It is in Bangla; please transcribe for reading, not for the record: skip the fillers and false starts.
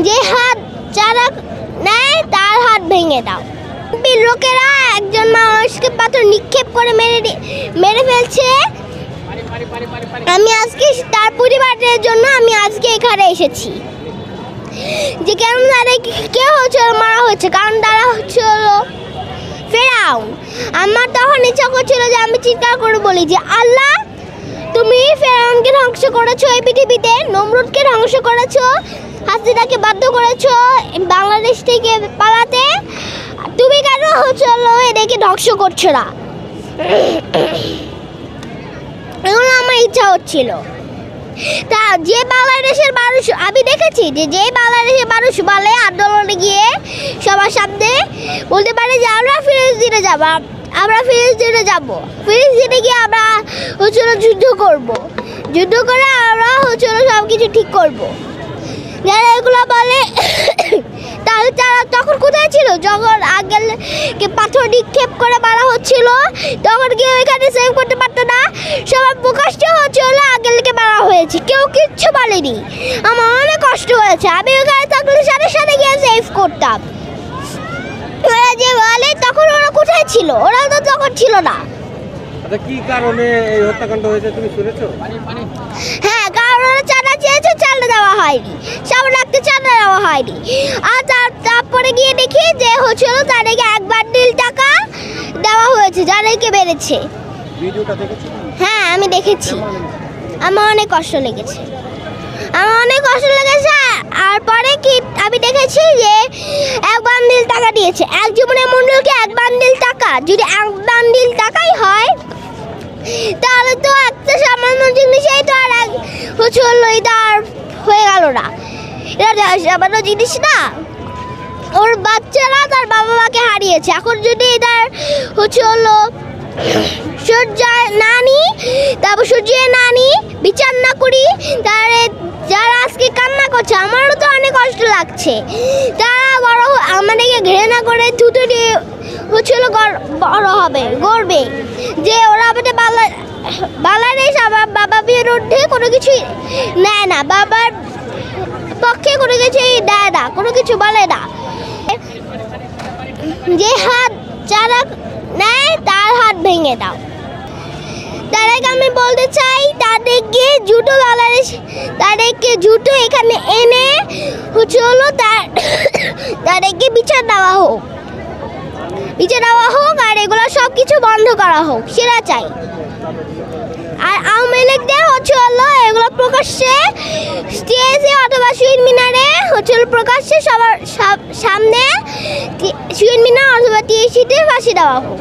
যে হাত যারা নেয় তার হাত ভেঙে দাও। লোকেরা একজন মানুষকে পাথর নিক্ষেপ করে মেরে ফেলছে। আমি আজকে তার পরিবারের জন্য আমি আজকে এখানে এসেছি যে কেন কেউ মারা হচ্ছে, কারণ তারা হচ্ছিল ফেরাউন। আমার তখন ইচ্ছা করছিল যে আমি চিৎকার করে বলি যে আল্লাহ, তুমি ফেরাউনকে ধ্বংস করেছো, এই পৃথিবীতে নমরুদকে ধ্বংস করেছো, হাসিনাকে বাধ্য করেছো বাংলাদেশ থেকে পালাতে, তুমি কেন হচ্ছিল এদেরকে ধ্বংস করছো না? এগুলো আমার ইচ্ছা হচ্ছিল। তা যে বাংলাদেশের মানুষ আমি দেখেছি যে বাংলাদেশের মানুষ বলে আন্দোলনে গিয়ে সবার সামনে বলতে পারে যে আমরা ফিলিস্তিনে যাব, আমরা ফিলিস্তিনে যাব, ফিলিস্তিনে গিয়ে আমরা হচ্ছিল যুদ্ধ করব, যুদ্ধ করে আমরা হচ্ছিল সব কিছু ঠিক করব। যারা এগুলো বলে তাহলে তারা তখন কোথায় ছিল? যখন আঙ্কেলকে পাথর নিক্ষেপ করে মারা হচ্ছিল তখন কেউ এখানে সেভ করতে পারতো না। সবার প্রকাশ্য হচ্ছিল আঙ্কেলকে মারা হয়েছে, কেউ কিচ্ছু বলেনি। আমার অনেক কষ্ট হয়েছে, আমি ওখানে থাকলে সাথে সাথে গিয়ে সেভ করতাম। ওরা যে বলে তখন ওরা কোথায় ছিল? ওরা তো তখন ছিল না। কি কারণে এই হত্যাকাণ্ড হয়েছে তুমি শুনেছো? হ্যাঁ, কারণ ওরা চাঁদা চেয়েছে, চাঁদা দেওয়া হয়নি, সব রাখতে চাঁদা দেওয়া হয়নি। আর তারপরে গিয়ে দেখি যে হচ্ছিল তাদেরকে 1 বান্ডিল টাকা দেওয়া হয়েছে যাদেরকে বেড়েছে। হ্যাঁ, আমি দেখেছি, আমার অনেক কষ্ট লেগেছে, আমার অনেক কষ্ট লেগেছে। আর পরে কি আমি দেখেছি যে 1 বান্ডিল টাকা দিয়েছে। এক জীবনের মণ্ডলকে 1 বান্ডিল টাকা, যদি 1 বান্ডিল টাকাই হয় তাহলে তো একটা সামান্য জিনিসই তো আর হচ্ছে এটা আর হয়ে গেল না। এটা সামান্য জিনিস না, ওর বাচ্চারা তার বাবা মাকে হারিয়েছে। এখন যদি এটার হচ্ছে সূর্যের নানি, তারপর সূর্যের নানি বিচার না করি, তাহলে যারা আজকে কান্না করছে আমারও তো অনেক কষ্ট লাগছে। তারা বড় আমাদেরকে ঘৃণা করে থুতু দিয়ে হচ্ছিল বড় হবে, গড়বে যে ওরা আমাদের বাংলাদেশ আমার বাবা বিরুদ্ধে কোনো কিছু নেয় না, বাবার পক্ষে কোনো কিছুই দেয় না, কোনো কিছু বলে না। যে হাত যারা নেয় তার হাত ভেঙে দাও। তাদেরকে আমি বলতে চাই তাদেরকে জুতো বাংলাদেশ, তাদেরকে জুতো এখানে এনে হচ্ছে তাদেরকে বিচার দেওয়া হোক, বিচার দেওয়া হোক, আর এগুলো সব কিছু বন্ধ করা হোক, সেটা চাই। আর আওয়ামী লীগদের হচ্ছে এগুলো প্রকাশ্যে স্টেজে অথবা শহীদ মিনারে হচ্ছে প্রকাশ্যে সবার সামনে শহীদ মিনার অথবা টিএসসিতে ফাঁসি দেওয়া হোক।